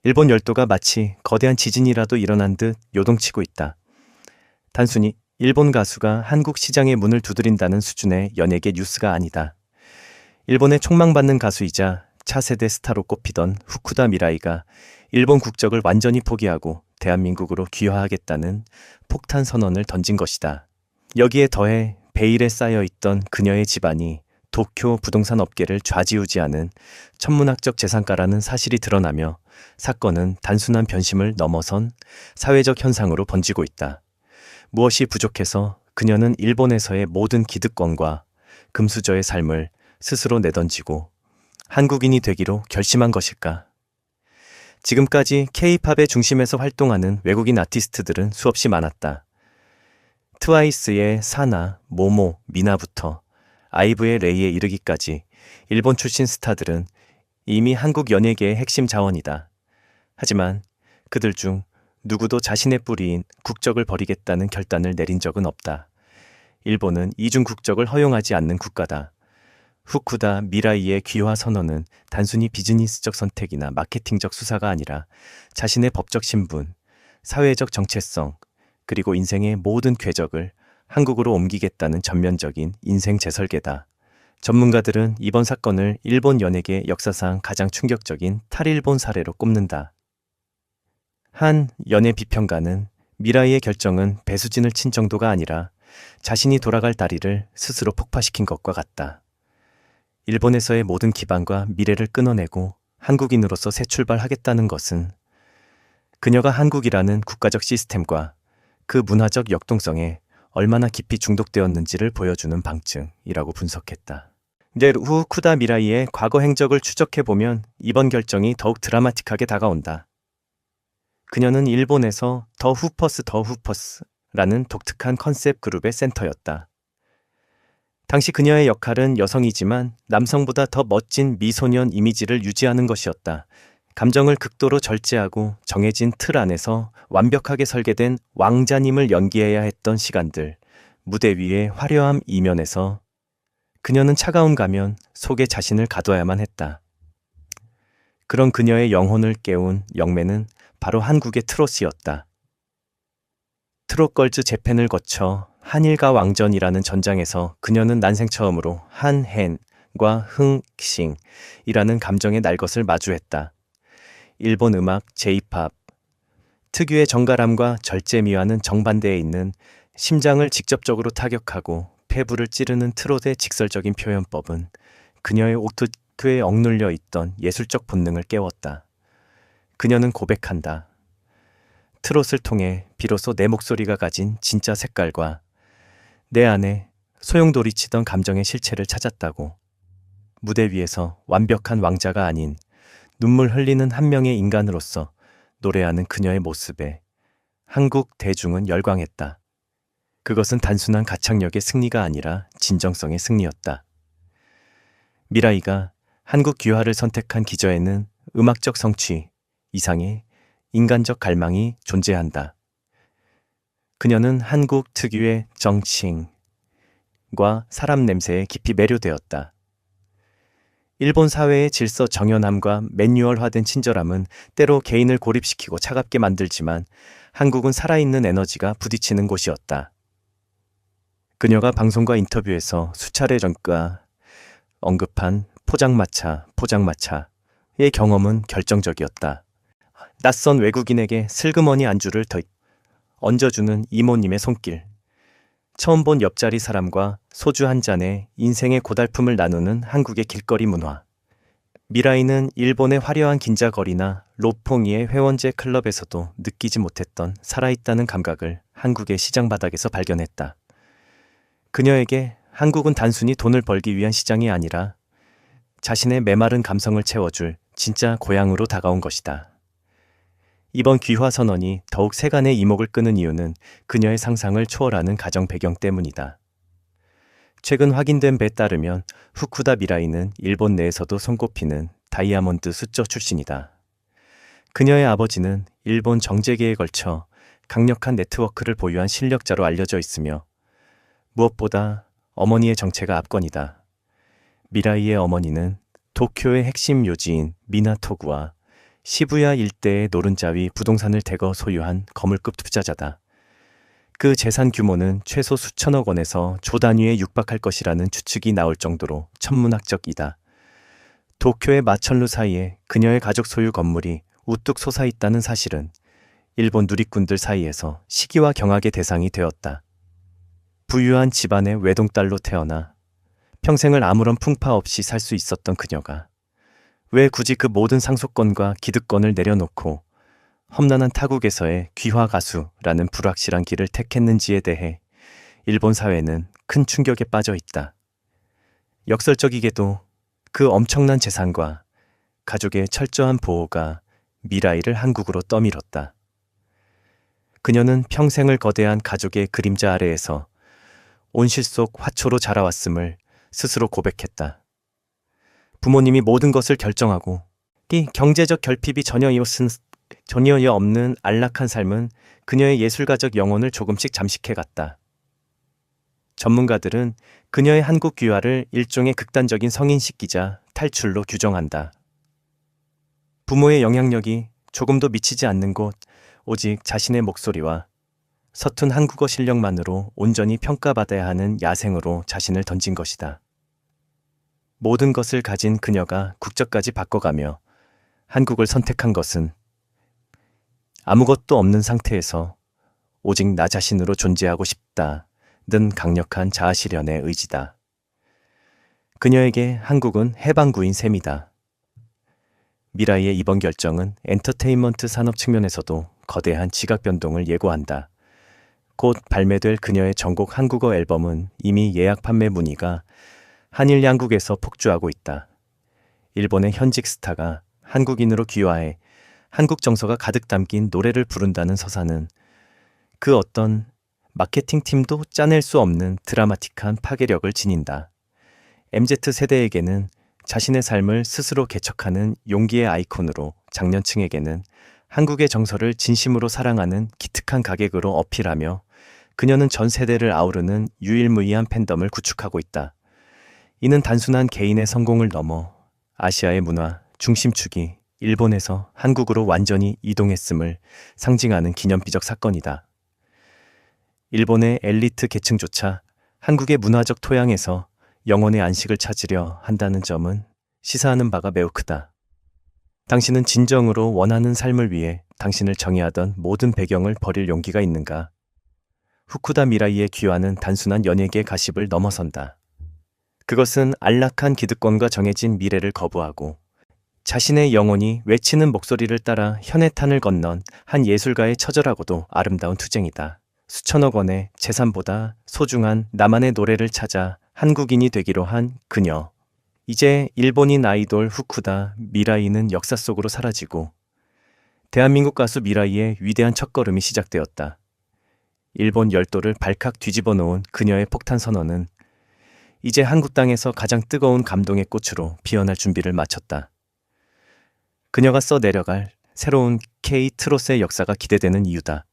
일본 열도가 마치 거대한 지진이라도 일어난 듯 요동치고 있다. 단순히 일본 가수가 한국 시장의 문을 두드린다는 수준의 연예계 뉴스가 아니다. 일본의 촉망받는 가수이자 차세대 스타로 꼽히던 후쿠다 미라이가 일본 국적을 완전히 포기하고 대한민국으로 귀화하겠다는 폭탄 선언을 던진 것이다. 여기에 더해 베일에 쌓여있던 그녀의 집안이 도쿄 부동산 업계를 좌지우지하는 천문학적 재산가라는 사실이 드러나며 사건은 단순한 변심을 넘어선 사회적 현상으로 번지고 있다. 무엇이 부족해서 그녀는 일본에서의 모든 기득권과 금수저의 삶을 스스로 내던지고 한국인이 되기로 결심한 것일까? 지금까지 K-팝의 중심에서 활동하는 외국인 아티스트들은 수없이 많았다. 트와이스의 사나, 모모, 미나부터 아이브의 레이에 이르기까지 일본 출신 스타들은 이미 한국 연예계의 핵심 자원이다. 하지만 그들 중 누구도 자신의 뿌리인 국적을 버리겠다는 결단을 내린 적은 없다. 일본은 이중 국적을 허용하지 않는 국가다. 후쿠다 미라이의 귀화 선언은 단순히 비즈니스적 선택이나 마케팅적 수사가 아니라 자신의 법적 신분, 사회적 정체성, 그리고 인생의 모든 궤적을 한국으로 옮기겠다는 전면적인 인생 재설계다. 전문가들은 이번 사건을 일본 연예계 역사상 가장 충격적인 탈일본 사례로 꼽는다. 한 연예 비평가는 미라이의 결정은 배수진을 친 정도가 아니라 자신이 돌아갈 다리를 스스로 폭파시킨 것과 같다. 일본에서의 모든 기반과 미래를 끊어내고 한국인으로서 새 출발하겠다는 것은 그녀가 한국이라는 국가적 시스템과 그 문화적 역동성에 얼마나 깊이 중독되었는지를 보여주는 방증이라고 분석했다. 이제 후쿠다 미라이의 과거 행적을 추적해보면 이번 결정이 더욱 드라마틱하게 다가온다. 그녀는 일본에서 더 후퍼스라는 독특한 컨셉 그룹의 센터였다. 당시 그녀의 역할은 여성이지만 남성보다 더 멋진 미소년 이미지를 유지하는 것이었다. 감정을 극도로 절제하고 정해진 틀 안에서 완벽하게 설계된 왕자님을 연기해야 했던 시간들, 무대 위의 화려함 이면에서 그녀는 차가운 가면 속에 자신을 가둬야만 했다. 그런 그녀의 영혼을 깨운 영매는 바로 한국의 트롯이었다. 트롯걸즈 재팬을 거쳐 한일가 왕전이라는 전장에서 그녀는 난생 처음으로 한헨과 흥싱이라는 감정의 날것을 마주했다. 일본 음악 J-팝, 특유의 정갈함과 절제미와는 정반대에 있는 심장을 직접적으로 타격하고 폐부를 찌르는 트롯의 직설적인 표현법은 그녀의 옥투크에 억눌려 있던 예술적 본능을 깨웠다. 그녀는 고백한다. 트롯을 통해 비로소 내 목소리가 가진 진짜 색깔과 내 안에 소용돌이치던 감정의 실체를 찾았다고. 무대 위에서 완벽한 왕자가 아닌 눈물 흘리는 한 명의 인간으로서 노래하는 그녀의 모습에 한국 대중은 열광했다. 그것은 단순한 가창력의 승리가 아니라 진정성의 승리였다. 미라이가 한국 귀화를 선택한 기저에는 음악적 성취 이상의 인간적 갈망이 존재한다. 그녀는 한국 특유의 정칭과 사람 냄새에 깊이 매료되었다. 일본 사회의 질서 정연함과 매뉴얼화된 친절함은 때로 개인을 고립시키고 차갑게 만들지만 한국은 살아있는 에너지가 부딪히는 곳이었다. 그녀가 방송과 인터뷰에서 수차례 전과 언급한 포장마차의 경험은 결정적이었다. 낯선 외국인에게 슬그머니 안주를 더 얹어주는 이모님의 손길. 처음 본 옆자리 사람과 소주 한 잔에 인생의 고달픔을 나누는 한국의 길거리 문화. 미라이는 일본의 화려한 긴자거리나 로퐁이의 회원제 클럽에서도 느끼지 못했던 살아있다는 감각을 한국의 시장 바닥에서 발견했다. 그녀에게 한국은 단순히 돈을 벌기 위한 시장이 아니라 자신의 메마른 감성을 채워줄 진짜 고향으로 다가온 것이다. 이번 귀화 선언이 더욱 세간의 이목을 끄는 이유는 그녀의 상상을 초월하는 가정 배경 때문이다. 최근 확인된 바에 따르면 후쿠다 미라이는 일본 내에서도 손꼽히는 다이아몬드 수저 출신이다. 그녀의 아버지는 일본 정재계에 걸쳐 강력한 네트워크를 보유한 실력자로 알려져 있으며 무엇보다 어머니의 정체가 압권이다. 미라이의 어머니는 도쿄의 핵심 요지인 미나토구와 시부야 일대의 노른자위 부동산을 대거 소유한 거물급 투자자다. 그 재산 규모는 최소 수천억 원에서 조 단위에 육박할 것이라는 추측이 나올 정도로 천문학적이다. 도쿄의 마천루 사이에 그녀의 가족 소유 건물이 우뚝 솟아있다는 사실은 일본 누리꾼들 사이에서 시기와 경악의 대상이 되었다. 부유한 집안의 외동딸로 태어나 평생을 아무런 풍파 없이 살 수 있었던 그녀가 왜 굳이 그 모든 상속권과 기득권을 내려놓고 험난한 타국에서의 귀화 가수라는 불확실한 길을 택했는지에 대해 일본 사회는 큰 충격에 빠져 있다. 역설적이게도 그 엄청난 재산과 가족의 철저한 보호가 미라이를 한국으로 떠밀었다. 그녀는 평생을 거대한 가족의 그림자 아래에서 온실 속 화초로 자라왔음을 스스로 고백했다. 부모님이 모든 것을 결정하고 이 경제적 결핍이 전혀 없는 안락한 삶은 그녀의 예술가적 영혼을 조금씩 잠식해갔다. 전문가들은 그녀의 한국 귀화를 일종의 극단적인 성인식기자 탈출로 규정한다. 부모의 영향력이 조금도 미치지 않는 곳, 오직 자신의 목소리와 서툰 한국어 실력만으로 온전히 평가받아야 하는 야생으로 자신을 던진 것이다. 모든 것을 가진 그녀가 국적까지 바꿔가며 한국을 선택한 것은 아무것도 없는 상태에서 오직 나 자신으로 존재하고 싶다는 강력한 자아실현의 의지다. 그녀에게 한국은 해방구인 셈이다. 미라이의 이번 결정은 엔터테인먼트 산업 측면에서도 거대한 지각 변동을 예고한다. 곧 발매될 그녀의 전곡 한국어 앨범은 이미 예약 판매 문의가 한일 양국에서 폭주하고 있다. 일본의 현직 스타가 한국인으로 귀화해 한국 정서가 가득 담긴 노래를 부른다는 서사는 그 어떤 마케팅 팀도 짜낼 수 없는 드라마틱한 파괴력을 지닌다. MZ세대에게는 자신의 삶을 스스로 개척하는 용기의 아이콘으로, 장년층에게는 한국의 정서를 진심으로 사랑하는 기특한 가객으로 어필하며 그녀는 전 세대를 아우르는 유일무이한 팬덤을 구축하고 있다. 이는 단순한 개인의 성공을 넘어 아시아의 문화 중심축이 일본에서 한국으로 완전히 이동했음을 상징하는 기념비적 사건이다. 일본의 엘리트 계층조차 한국의 문화적 토양에서 영혼의 안식을 찾으려 한다는 점은 시사하는 바가 매우 크다. 당신은 진정으로 원하는 삶을 위해 당신을 정의하던 모든 배경을 버릴 용기가 있는가? 후쿠다 미라이의 귀화는 단순한 연예계 가십을 넘어선다. 그것은 안락한 기득권과 정해진 미래를 거부하고 자신의 영혼이 외치는 목소리를 따라 현해탄을 건넌 한 예술가의 처절하고도 아름다운 투쟁이다. 수천억 원의 재산보다 소중한 나만의 노래를 찾아 한국인이 되기로 한 그녀. 이제 일본인 아이돌 후쿠다 미라이는 역사 속으로 사라지고 대한민국 가수 미라이의 위대한 첫걸음이 시작되었다. 일본 열도를 발칵 뒤집어 놓은 그녀의 폭탄 선언은 이제 한국 땅에서 가장 뜨거운 감동의 꽃으로 피어날 준비를 마쳤다. 그녀가 써 내려갈 새로운 K-트롯의 역사가 기대되는 이유다.